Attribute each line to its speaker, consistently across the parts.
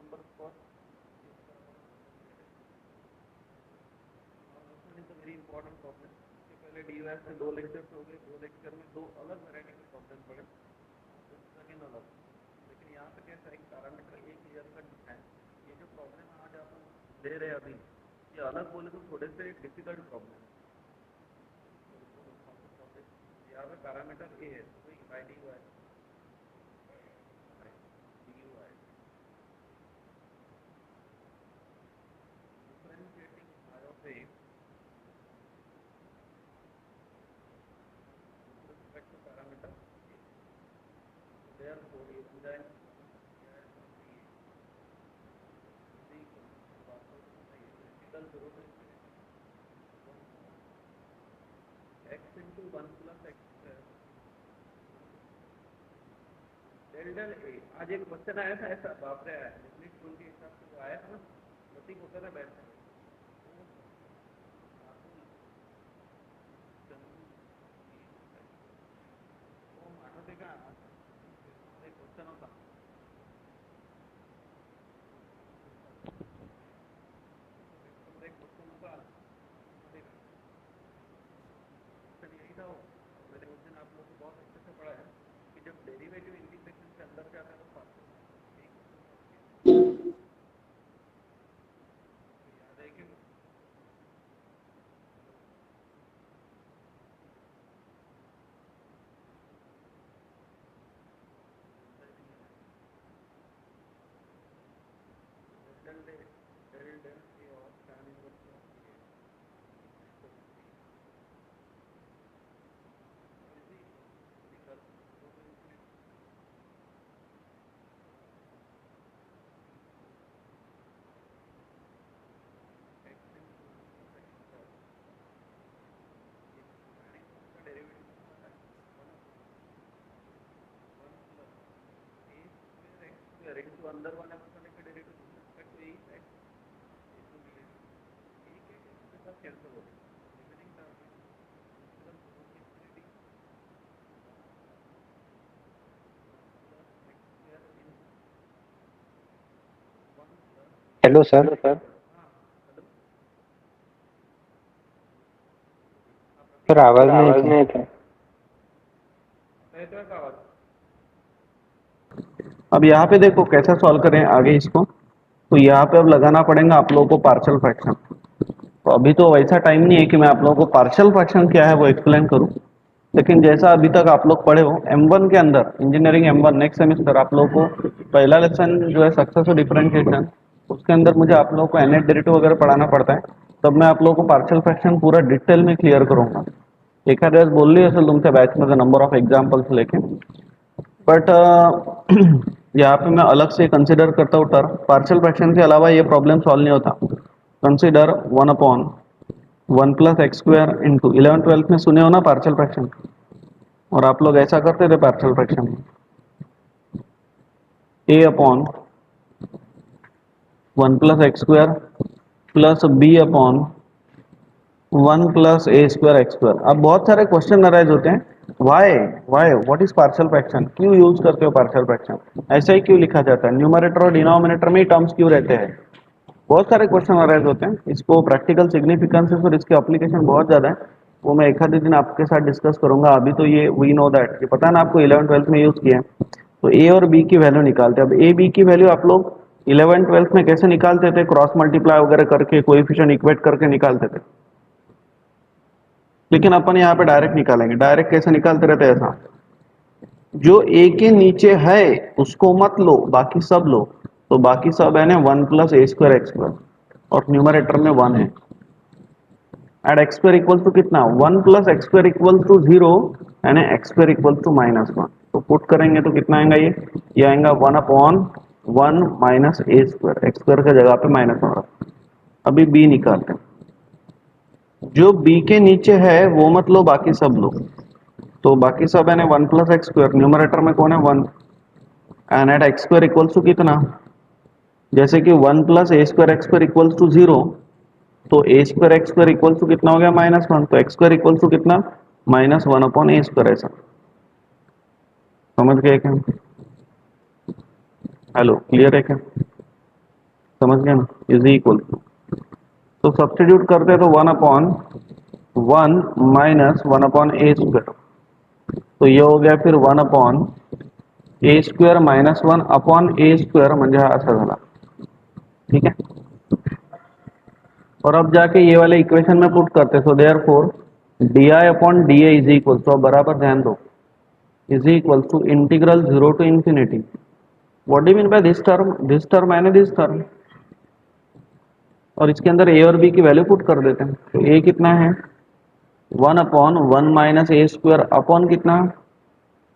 Speaker 1: numbers for is a very important problem. इससे पहले DOS से 2 लेक्चर्स हो गए, 2 लेक्चर में 2 अलग वैरायटी के प्रॉब्लम पढ़े, सेकंड अलग। लेकिन यहाँ पे कैसा एक पैरामीटर एक क्लियर कट है। ये जो प्रॉब्लम आज आप ले रहे हैं अभी, ये अलग बोले तो थोड़े से डिफिकल्ट प्रॉब्लम है। यहाँ पे पैरामीटर ए है, तो by D Y differentiating I of a with respect to parameter a. Therefore, ये पूरा x into 1 plus x square del del a। आज एक क्वेश्चन आया था ऐसा, बाप रे आया लिमिट टूल के हिसाब से जो आया था ना, प्रतीक होता था बैठ वो मानो देखा एक क्वेश्चन होता यही था वो। मैंने उस दिन आप लोगों को बहुत अच्छे से पढ़ा है कि जब डेरिवेटिव इंटीग्रेशन के अंदर जाता है तो याद है कि into अंदर वाले मसाले का derivative with respect to A x के साथ कैंसिल हो गया। Remaining
Speaker 2: hello sir. सर आवाज नहीं था।
Speaker 3: अब यहाँ पे देखो कैसे सॉल्व करें आगे इसको। तो यहाँ पे अब लगाना पड़ेगा आप लोगों को पार्शियल फ्रैक्शन। तो अभी तो वैसा टाइम नहीं है कि मैं आप लोगों को पार्शियल फ्रैक्शन क्या है वो एक्सप्लेन करूं, लेकिन जैसा अभी तक आप लोग पढ़े हो M1 के अंदर, इंजीनियरिंग M1 नेक्स्ट सेमेस्टर आप लोगों को पहला लेसन जो है सक्सेसिव डिफरेंशिएशन, उसके अंदर मुझे आप लोगों को एनेट डेरिवेटिव वगैरह पढ़ाना पड़ता है। तब मैं आप लोगों को पार्शियल फ्रैक्शन पूरा डिटेल में क्लियर करूंगा। एखाद्या वेळेस बोलली असेल तुमच्या बॅचमध्ये नंबर ऑफ एग्जाम्पल्स लेके, बट यहाँ पे मैं अलग से कंसिडर करता हूँ टर्म पार्शियल फ्रैक्शन के अलावा ये प्रॉब्लम सॉल्व नहीं होता। Consider 1/1 plus x square into 11th-12th में सुने हो ना पार्शियल फ्रैक्शन, और आप लोग ऐसा करते थे पार्शियल फ्रैक्शन में a/1 plus x square plus b/1 plus ए स्क्वायर एक्स स्क्वायर। अब बहुत सारे क्वेश्चन अराइज होते हैं, why what is partial fraction, क्यों यूज करते हो पार्शियल फ्रैक्शन, ऐसा ही क्यों लिखा जाता है, न्यूमरेटर और डिनोमिनेटर में ही टर्म्स क्यों रहते हैं। बहुत सारे क्वेश्चन अराइज होते हैं। इसको प्रैक्टिकल सिग्निफिकेंसेस और इसके एप्लीकेशन बहुत ज़्यादा है, वो मैं एक आधे दिन आपके साथ डिस्कस करूंगा। अभी तो ये वी नो दैट, ये पता है ना आपको 11th-12th में यूज़ किया है। तो ए और बी की वैल्यू निकालते हैं। अब ए बी की वैल्यू आप लोग 11th-12th में कैसे निकालते थे, क्रॉस मल्टीप्लाई वगैरह करके कोएफिशिएंट इक्वेट करके निकालते थे, लेकिन अपन यहाँ पे डायरेक्ट निकालेंगे। डायरेक्ट कैसे निकालते रहते हैं, ऐसा जो ए के नीचे है उसको मत लो, बाकी सब लो। तो बाकी सब है ना 1 प्लस ए स्क्वायर एक्स स्क्वायर, और न्यूमरेटर में 1 है। Add X square equal to कितना, 1 plus x square equal to 0 यानी एक्स स्क्वायर इक्वल टू -1। तो पुट करेंगे तो कितना आएगा, ये आएगा 1/1 माइनस ए स्क्वायर, एक्स स्क्वायर की जगह पे -1। अभी बी निकालते हैं। जो बी के नीचे है वो मत लो, बाकी सब लो। तो बाकी सब है ना 1 प्लस एक्स स्क्वायर, न्यूमरेटर में कौन है 1, and at x square equal to कितना, जैसे कि 1 plus A square x square equal to 0, तो a square x square equal to कितना हो गया -1, तो एक्स स्क्वायर इक्वल टू कितना -1/a स्क्वायर। ऐसा समझ गए क्या, हेलो क्लियर है क्या। समझ गए ना, इज इक्वल टू, तो सब्स्टिट्यूट करते तो 1/1 - 1/a², तो ये हो गया फिर 1/a² - 1/a² म्हणजे हा असा झाला, ठीक है। और अब जाके ये वाले इक्वेशन में पुट करते, सो देयरफॉर di/dA इज इक्वल, तो बराबर ध्यान दो, is equal to integral 0 to infinity, what do mean by this term and this term, और इसके अंदर a और b की वैल्यू पुट कर देते हैं, तो a कितना है 1/1 - a² अपॉन कितना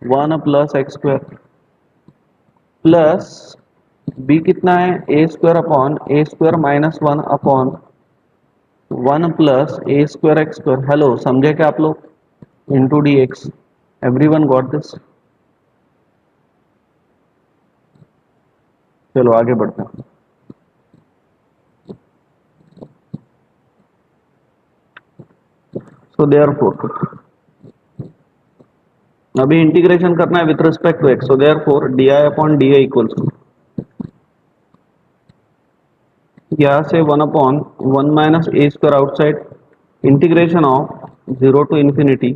Speaker 3: 1 + x² प्लस b कितना है a² upon a² - 1 upon 1 + a²x², hello समझे क्या आप लोग, into D x, every one got this. चलो आगे बढ़ते हैं। सो देयरफॉर अभी इंटीग्रेशन करना है with respect to X, so therefore di/dA equals to, यहाँ से 1/1 - a² outside, integration of 0 to infinity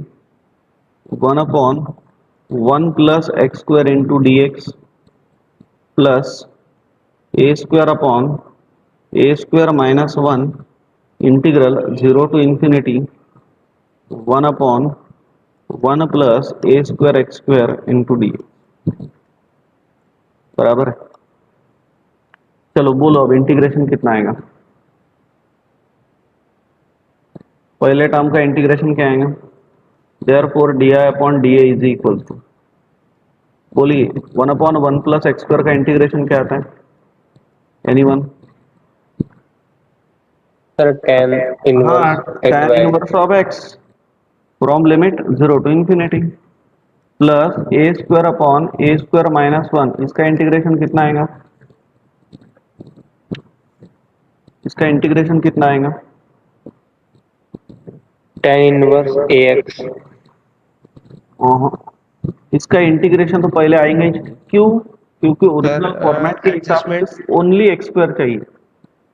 Speaker 3: 1/1 + x² into D X plus a² upon a² - 1 integral 0 to infinity 1/1 + a²x² into D, बराबर है। चलो बोलो अब इंटीग्रेशन कितना आएगा, पहले टर्म का इंटीग्रेशन क्या आएगा, therefore di/dA is equal to, बोलिए 1/1 + x² का इंटीग्रेशन क्या आता है, एनीवन।
Speaker 2: सर tan
Speaker 3: हाँ,
Speaker 2: inverse X
Speaker 3: tan
Speaker 2: by
Speaker 3: inverse of x from limit 0 to infinity plus a² upon a² - 1, इसका इंटीग्रेशन कितना आएगा, इसका इंटीग्रेशन कितना आएगा,
Speaker 2: tan इनवर्स ax।
Speaker 3: इसका इंटीग्रेशन तो पहले आएंगे ही, क्यों, क्योंकि
Speaker 4: सर
Speaker 3: ओरिजिनल फॉर्मेट के हिसाब
Speaker 4: एडजस्टमेंट
Speaker 3: से ओनली x² चाहिए,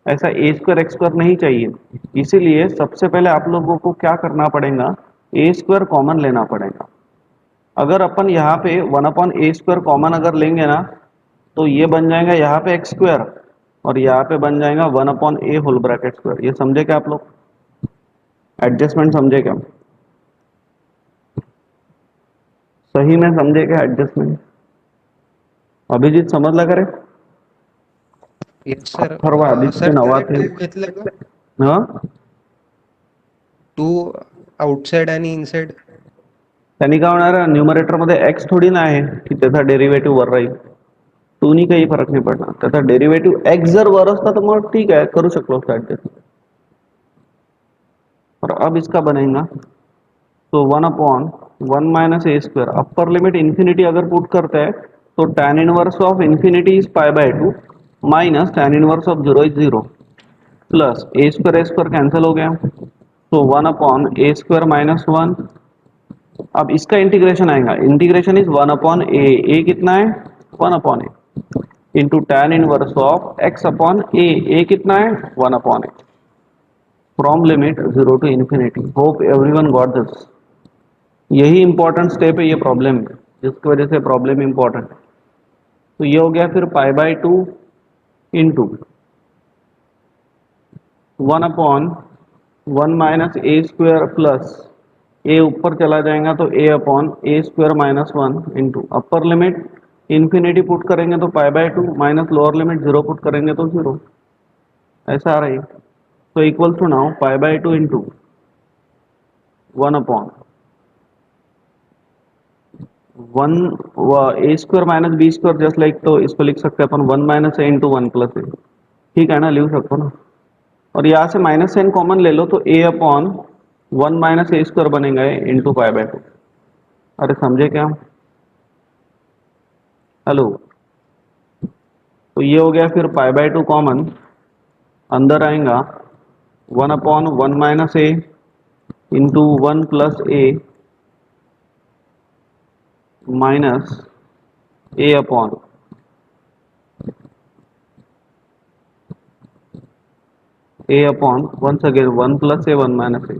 Speaker 3: ऐसा a²x² नहीं चाहिए, इसीलिए सबसे पहले आप लोगों को क्या करना पड़ेगा, a² कॉमन लेना पड़ेगा। अगर अपन यहाँ पे 1/a² कॉमन अगर लेंगे ना, तो ये बन जाएगा यहाँ पे x² और यहाँ पे बन जाएगा 1/a होल ब्रैकेट स्क्वायर, ये समझे क्या आप लोग, एडजस्टमेंट समझे क्या, सही में समझे क्या एडजस्टमेंट, अभिजीत समजला का रे,
Speaker 4: yes sir
Speaker 3: Atharva Aditya
Speaker 4: sir त्याने
Speaker 3: नवाथे,
Speaker 4: 2 घेतलं का,
Speaker 3: हा
Speaker 4: 2 आउटसाइड आणि इनसाइड।
Speaker 3: त्यांनी काय होणार, न्यूमरेटर मध्ये एक्स थोडी ना आहे की त्याचा डेरिव्हेटिव्ह वर राहील, दोन्ही काही फरक नाही पडणार, त्याचा डेरिव्हेटिव्ह एक्स जर वर असता तर मग ठीक आहे करू शकलो असतो ऍडजस्ट, और अब इसका बनेगा तो 1/1 - a², अपर लिमिट इंफिनिटी अगर पुट करते हैं तो tan inverse of infinity is π/2 minus tan inverse of 0 is 0 plus a² cancel हो गया, तो 1/a² - 1, अब इसका इंटीग्रेशन आएगा, इंटीग्रेशन इज 1/a, a कितना है 1/a into tan inverse of x/a, a कितना है 1/a from limit 0 to infinity, hope everyone got this, यही इंपॉर्टेंट स्टेप है ये प्रॉब्लम में, जिसकी वजह से प्रॉब्लम इंपॉर्टेंट है। तो ये हो गया फिर π/2 इंटू 1/1 - a² प्लस a ऊपर चला जाएगा तो a/a² - 1 into upper limit infinity put करेंगे तो π/2 माइनस लोअर लिमिट 0 पुट करेंगे तो 0, ऐसा आ रही है। तो equal to now π/2 into 1/1 a² - b² just like, तो इसको लिख सकते हैं अपन 1 - a इंटू 1 + a, ठीक है ना, लिख सकते हो ना, और यहाँ से माइनस साइन कॉमन ले लो तो a/1 - a² बनेगा इंटू π/2, अरे समझे क्या, हेलो, तो ये हो गया फिर π/2 कॉमन, अंदर आएगा 1/1 - a into 1 + a minus a/, a upon once again 1 plus a 1 minus a,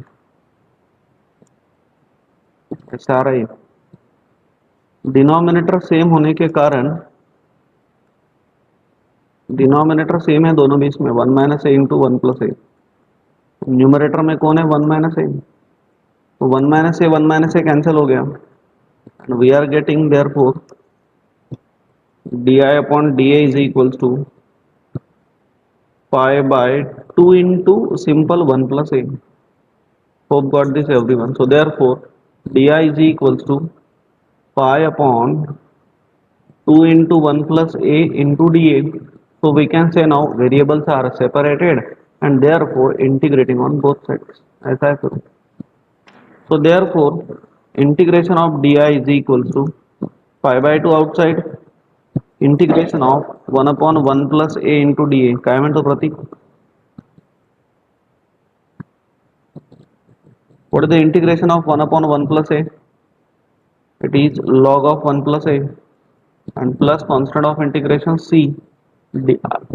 Speaker 3: ऐसा आ रहा है। डिनोमिनेटर सेम होने के कारण, डिनोमिनेटर सेम है दोनों बीच में, 1 माइनस ए इंटू 1 प्लस ए। न्यूमरेटर में कौन है? 1 माइनस ए, तो 1 माइनस ए कैंसिल हो गया, and we are getting therefore D I upon D A is equals to pi by 2 into simple 1 plus A. Hope got this everyone. So therefore D I is equals to pi upon 2 into 1 plus a into dA. So we can say now variables are separated and therefore integrating on both sides. ऐसा है फिर। So therefore integration of di is equals to pi by 2 outside integration of 1 upon 1 plus a into dA. काय म्हणतो प्रतीक? What is the integration of 1 upon 1 plus a? It is log of 1 plus a and plus constant of integration c,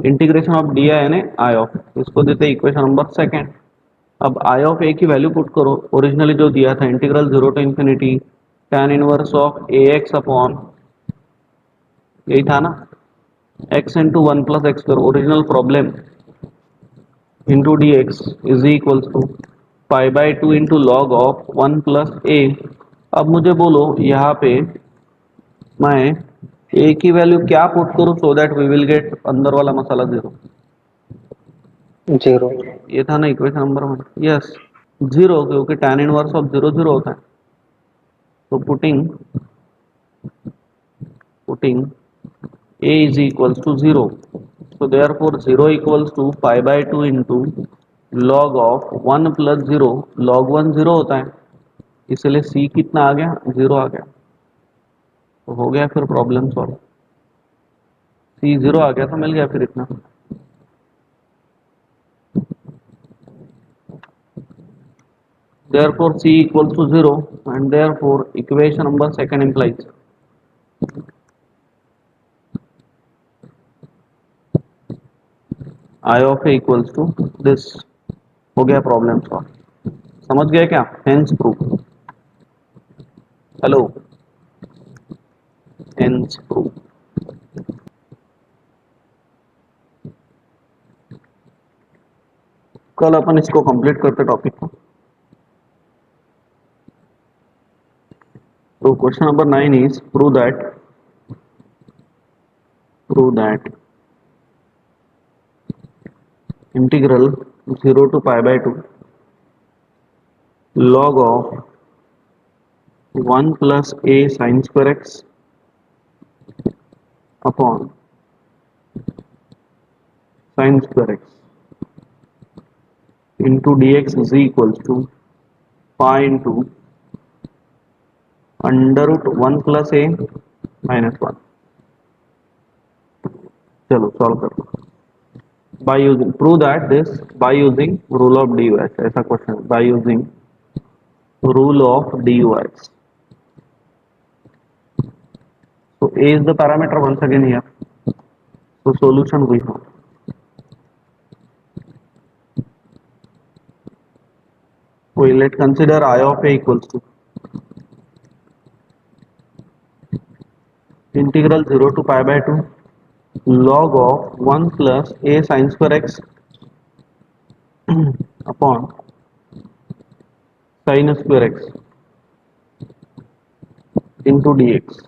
Speaker 3: integration of D I यानी आई of, इसको देते हैं equation number second. अब आई of ए की value put करो, originally जो दिया था integral 0 to infinity tan inverse of a x upon, यही था ना, x into 1 plus x square, original problem, into D x is equals to pi by 2 into log of 1 plus a. अब मुझे बोलो यहाँ पे मैं ए की वैल्यू क्या पुट करूं so that we will get अंदर वाला मसाला 0।
Speaker 2: 0।
Speaker 3: ये था ना इक्वेशन नंबर 1, यस 0, क्योंकि tan इनवर्स ऑफ 0 0 होता है। तो putting a is equals to 0, so therefore 0 equals to pi by 2 into log of 1 plus 0, log 1 0 होता है, इसलिए c कितना आ गया? 0 आ गया। तो हो गया फिर प्रॉब्लम सॉल्व, c 0 आ गया तो मिल गया फिर इतना। Therefore c equals to 0 and therefore equation number second implies I of a equals to this। हो गया प्रॉब्लम सॉल्व। समझ गए क्या? Hence proof. Hello, hence proof. कल अपन इसको कंप्लीट करते टॉपिक को। तो question number 9 is prove that integral 0 to pi by 2 log of 1 plus a sin square x upon sin square x into dx is equals to pi into under root 1 plus a minus 1। चलो solve कर लो by using, prove that this by using rule of D U X. ऐसा question, by using rule of D U X. So a is the parameter once again here. So solution we have. We let consider I of a equals to integral 0 to pi by 2 log of 1 plus a sin square x upon sin square x into dx।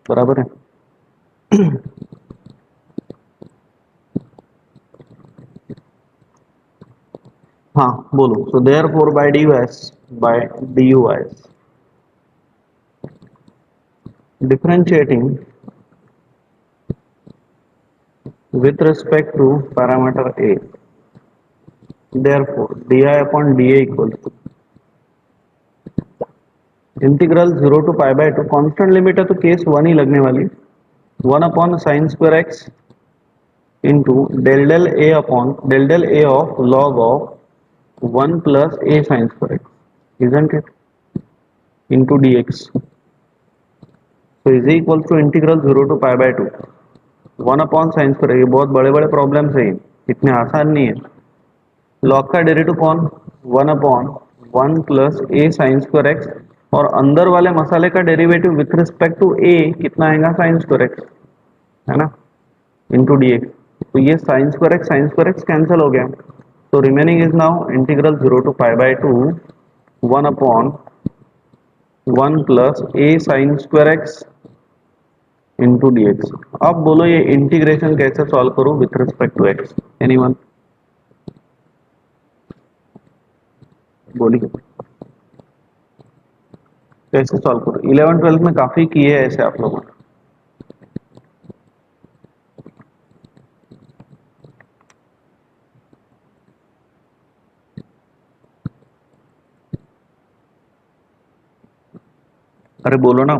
Speaker 3: बराबर है? हाँ बोलो। So therefore by dy differentiating with respect to parameter a, therefore di upon dA equals to integral 0 to pi by 2, constant limit है तो case 1 ही लगने वाली, 1 upon sine square x into del del a of log of 1 plus a sine square x, isn't it, into dx। So is equal to integral 0 to pi by 2 one upon sine square, ये बहुत बड़े बड़े problems है, इतने आसान नहीं है। Log का डेरिवेटिव कौन, one upon one plus a sine square x, और अंदर वाले मसाले का डेरिवेटिव विथ रिस्पेक्ट टू ए कितना आएगा, साइन स्क्वायर एक्स, है ना, इंटू डी एक्स। तो ये साइन स्क्वायर एक्स कैंसिल हो गया, तो remaining is now integral 0 to pi by 2 one upon one plus a sine square x into D x. अब बोलो ये इंटीग्रेशन कैसे सॉल्व करूं with respect to x, anyone बोलिए कैसे सॉल्व करूं। 11 12 में काफी किए हैं ऐसे आप लोगों ने। अरे बोलो ना।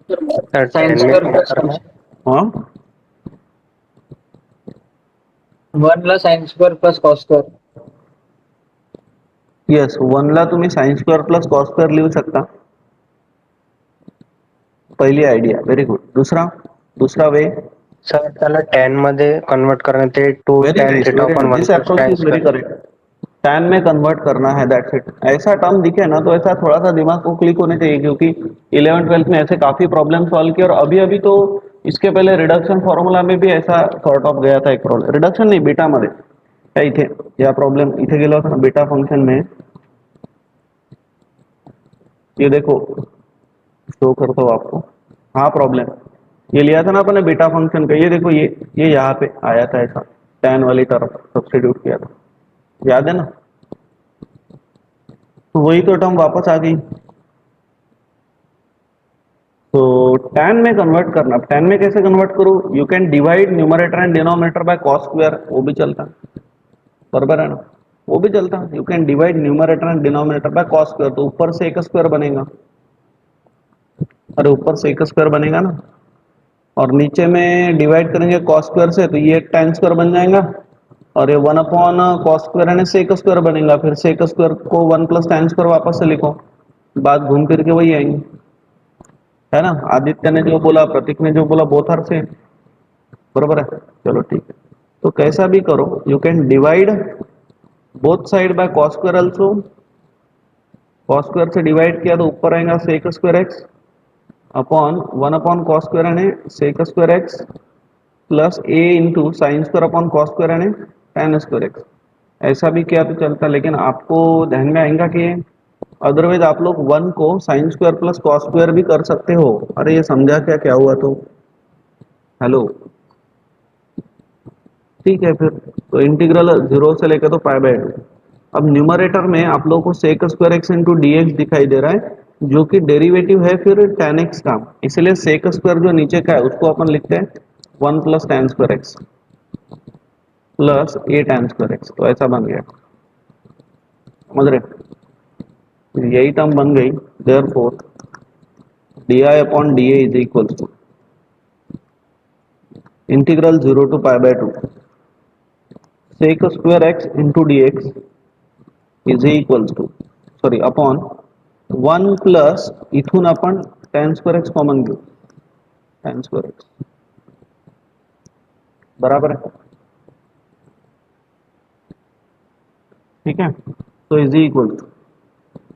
Speaker 2: सर
Speaker 5: साइन
Speaker 2: 10 में
Speaker 5: स्क्वायर
Speaker 2: क्या
Speaker 5: प्लस
Speaker 2: करना है?
Speaker 3: हाँ
Speaker 5: one plus sine square plus cos square.
Speaker 3: Yes, वनला तुम्ही sine square plus cos square लिहू शकता, पहिली आयडिया, व्हेरी गुड। दूसरा दूसरा वे,
Speaker 2: सर त्याला 10 मध्ये कन्वर्ट करणे ते 2
Speaker 3: very
Speaker 2: tan
Speaker 3: nice
Speaker 2: theta
Speaker 3: very
Speaker 2: upon
Speaker 3: nice,
Speaker 2: 1
Speaker 3: this
Speaker 2: plus
Speaker 3: approach
Speaker 2: tan
Speaker 3: is very
Speaker 2: square.
Speaker 3: Correct. Tan में कन्वर्ट करना है, दैट्स इट। ऐसा टर्म दिखे ना तो ऐसा थोड़ा सा दिमाग को क्लिक होने चाहिए, क्योंकि 11 12 में ऐसे काफी प्रॉब्लम सॉल्व किए, और अभी अभी तो इसके पहले रिडक्शन फॉर्मूला में भी ऐसा सॉर्ट ऑफ गया था एक प्रॉब्लम, रिडक्शन नहीं बीटा मध्ये क्या इथे या प्रॉब्लेम इथे गेला होता ना बीटा फंक्शन में, ये देखो शो करता हूँ आपको, हाँ प्रॉब्लम ये लिया था ना अपने बीटा फंक्शन का, ये देखो ये यहाँ पे आया था ऐसा, tan वाली तरफ सब्स्टिट्यूट किया था, याद है ना, तो वही तो टर्म वापस आ गई। तो tan में कन्वर्ट करना, tan में कैसे कन्वर्ट करूँ, you can divide numerator and denominator by cos square, वो भी चलता, बराबर है ना, वो भी चलता, you can divide numerator and denominator by cos square, तो ऊपर से एक स्क्वायर बनेगा, अरे ऊपर से एक स्क्वायर बनेगा ना, और नीचे में डिवाइड करेंगे कॉस स्क्वायर से, तो ये एक tan स्क्वायर बन जाएगा, और ये वन अपॉन कॉस स्क्वायर है सेक स्क्वायर बनेगा, फिर सेक स्क्वायर को वन प्लस tan स्क्वायर वापस से लिखो, बात घूम फिर के वही आएंगे, है ना। आदित्य ने जो बोला, प्रतीक ने जो बोला, बोथ आर सेम, बरोबर है, चलो ठीक है। तो कैसा भी करो, you can divide both side by cos square also, cos square से डिवाइड किया तो ऊपर आएगा sec square x upon one upon cos square है sec square x plus a into sine square upon cos square है tan square x. ऐसा भी किया तो चलता, लेकिन आपको ध्यान में आएगा कि अदरवाइज आप लोग वन को sign square plus cos square भी कर सकते हो। अरे ये समझा क्या, क्या हुआ तो, हेलो, ठीक है फिर, तो इंटीग्रल 0 से लेकर तो पाई बाय 2। अब न्यूमरेटर में आप लोगों को sec square x into D x दिखाई दे रहा है, जो कि डेरिवेटिव है फिर tan एक्स का, इसलिए सेक स्क्वायर जो नीचे का है उसको अपन लिखते हैं one plus tan square x plus a tan square x, तो ऐसा बन गया, समझ रहे, तो यही टर्म बन गई, therefore D I upon D A is equal to integral 0 to pi by 2 sec square x into dx is equals to, sorry upon 1 plus इथून आपण tan स्क्वायर x कॉमन घेऊ, tan स्क्वायर x, बराबर है, ठीक है, तो is equal to,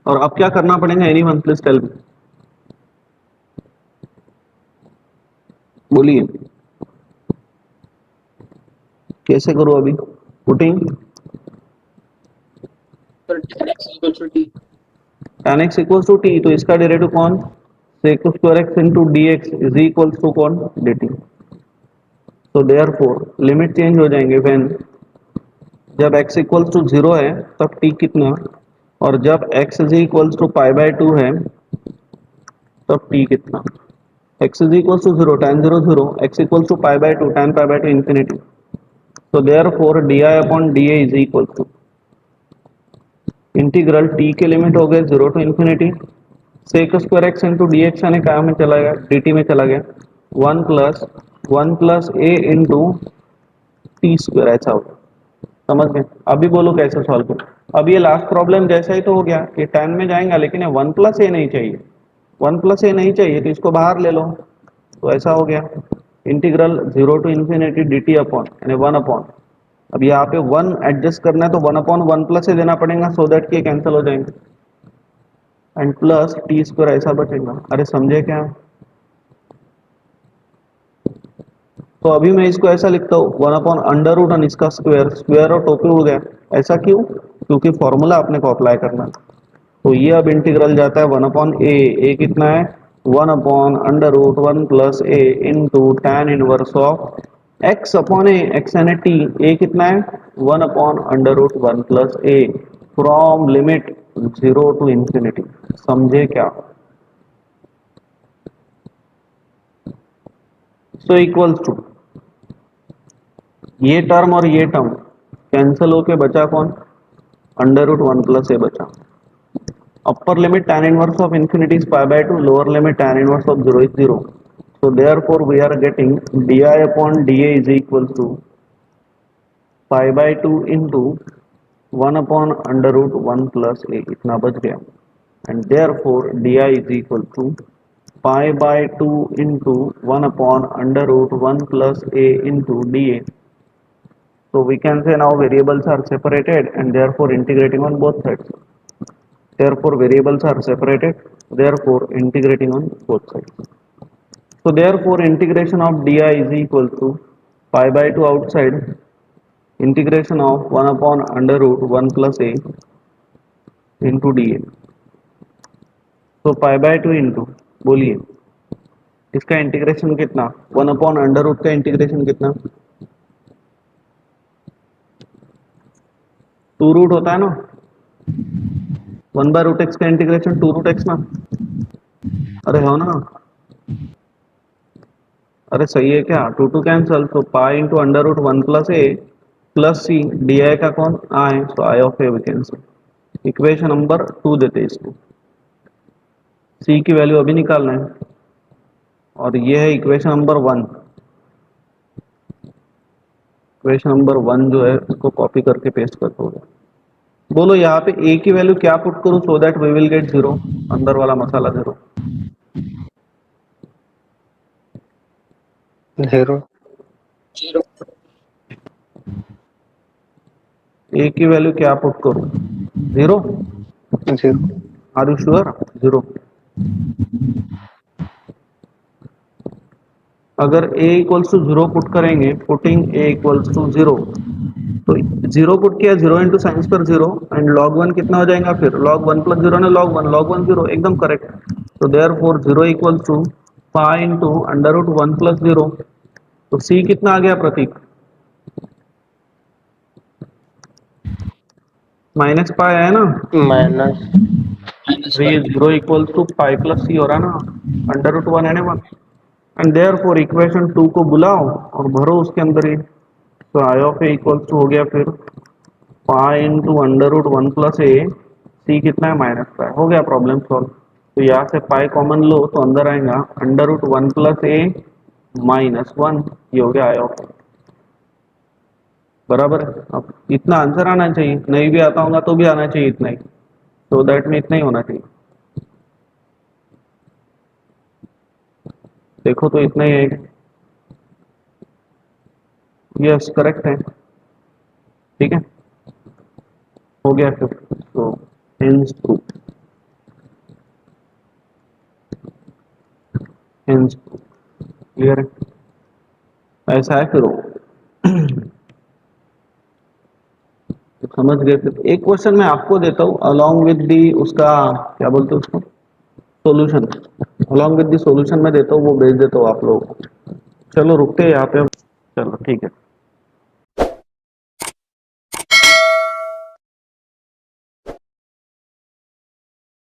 Speaker 3: और अब क्या करना पड़ेगा, any one please tell me, बोलिए कैसे करूं अभी, putting
Speaker 5: tan x equals to t.
Speaker 3: tan x equals to t, तो इसका डेरिवेटिव कौन, sec square x into D x is equals to कौन, dt, तो देयरफॉर लिमिट चेंज हो जाएंगे व्हेन, जब x इक्वल्स टू 0 है तब t कितना, और जब x is equals to pi by 2 है तब t कितना, x is equals to 0 tan 0 0, x equals to pi by 2 tan pi by 2 infinity, तो therefore di upon dA is equal to integral t के limit हो गए 0 to infinity, sec square x into D x यानी क्या में चला गया, dt में चला गया, one plus a into T square, ऐसा होगा, समझ गए। अभी बोलो कैसे सॉल्व करो, अब ये लास्ट प्रॉब्लम जैसा ही तो हो गया कि 10 में जाएगा, लेकिन ये 1 प्लस ए नहीं चाहिए, 1 प्लस ए नहीं चाहिए तो इसको बाहर ले लो, तो ऐसा हो गया integral 0 to infinity d t upon यानी 1 अपॉन, अब यहाँ पे 1 एडजस्ट करना है तो 1 अपॉन 1 प्लस ए देना पड़ेगा सो दैट कि ये कैंसिल हो जाएंगे, एंड प्लस टी स्क्वायर ऐसा बचेगा। अरे समझे क्या? तो अभी मैं इसको ऐसा लिखता हूँ 1 अपॉन अंडर रूट और इसका स्क्वायर, स्क्वायर और टोपी हो गया। ऐसा क्यों? क्योंकि फॉर्मूला अपने को अप्लाई करना है। तो ये अब इंटीग्रल जाता है 1 अपॉन ए कितना है 1 upon under root 1 plus a into tan inverse of x upon a, x यानी टी, ए कितना है 1 upon under root 1 plus a from limit 0 to infinity. समझे क्या? सो इक्वल्स टू ये टर्म और ये टर्म कैंसिल होके बचा कौन? अंडर रूट 1 प्लस ए बचा। Upper limit tan inverse of infinity is pi by 2, lower limit tan inverse of 0 is 0. So therefore we are getting di upon dA is equal to pi by 2 into 1 upon under root 1 plus a, इतना बच गया, and therefore di is equal to pi by 2 into 1 upon under root 1 plus a into dA. So we can say now variables are separated and therefore integrating on both sides. Therefore variables are separated, therefore integrating on both sides. So therefore integration of di is equal to pi by 2 outside, integration of 1 upon under root 1 plus a into dA. So pi by 2 into, बोलिए इसका integration कितना, 1 upon under root का integration कितना, 2 root होता है ना, 1 by root x का integration 2 root x ना। अरे हो ना, अरे सही है क्या? 2 2 कैंसल, तो pi into under root 1 plus a plus C D I का कौन I, so I of a we can say equation number 2 देते इसको। सी की वैल्यू अभी निकालना है और ये है इक्वेशन नंबर 1। इक्वेशन नंबर 1 जो है उसको कॉपी करके पेस्ट कर दोगे। बोलो यहाँ पे ए की वैल्यू क्या पुट करूं so that we will get 0, अंदर वाला मसाला 0।
Speaker 2: 0
Speaker 3: ए की वैल्यू क्या पुट करूं, 0।
Speaker 2: 0
Speaker 3: आर यू श्योर? 0। अगर a इक्वल्स टू 0 पुट करेंगे, पुटिंग a इक्वल्स टू 0, तो 0 पुट किया 0 into sine square 0 and log 1 कितना हो जाएगा, फिर log 1 प्लस 0 ने log 1 0 एकदम करेक्ट। तो therefore 0 equals to pi into under root 1 plus 0। तो c कितना आ गया प्रतीक, माइनस पाई है ना,
Speaker 2: minus
Speaker 3: 0 equals to pi plus C हो रहा ना, अंडर रूट 1 है 1, एंड देयरफॉर इक्वेशन 2 को बुलाओ और भरो उसके अंदर ही। तो I of a equals to हो गया फिर pi into under root 1 plus a, C कितना है माइनस पाई, हो गया प्रॉब्लम सॉल्व। तो यहाँ से पाई कॉमन लो तो अंदर आएगा under root 1 plus a minus 1, ये हो गया आई ऑफ ए। बराबर है। अब इतना आंसर आना चाहिए, नहीं भी आता होगा तो भी आना चाहिए इतना ही, तो दैट में इतना ही होना चाहिए। देखो तो इतना ही है, यस करेक्ट है, ठीक है हो गया फिर। तो hence proof, hence proof clear है, ऐसा है फिर तो समझ गए। फिर एक क्वेश्चन मैं आपको देता हूँ अलॉन्ग विद दी, उसका क्या बोलते हैं उसको, solution, along with the solution में देता हूँ, वो भेज देता हूँ आप लोगों को। चलो रुकते हैं यहाँ पे, चलो ठीक है।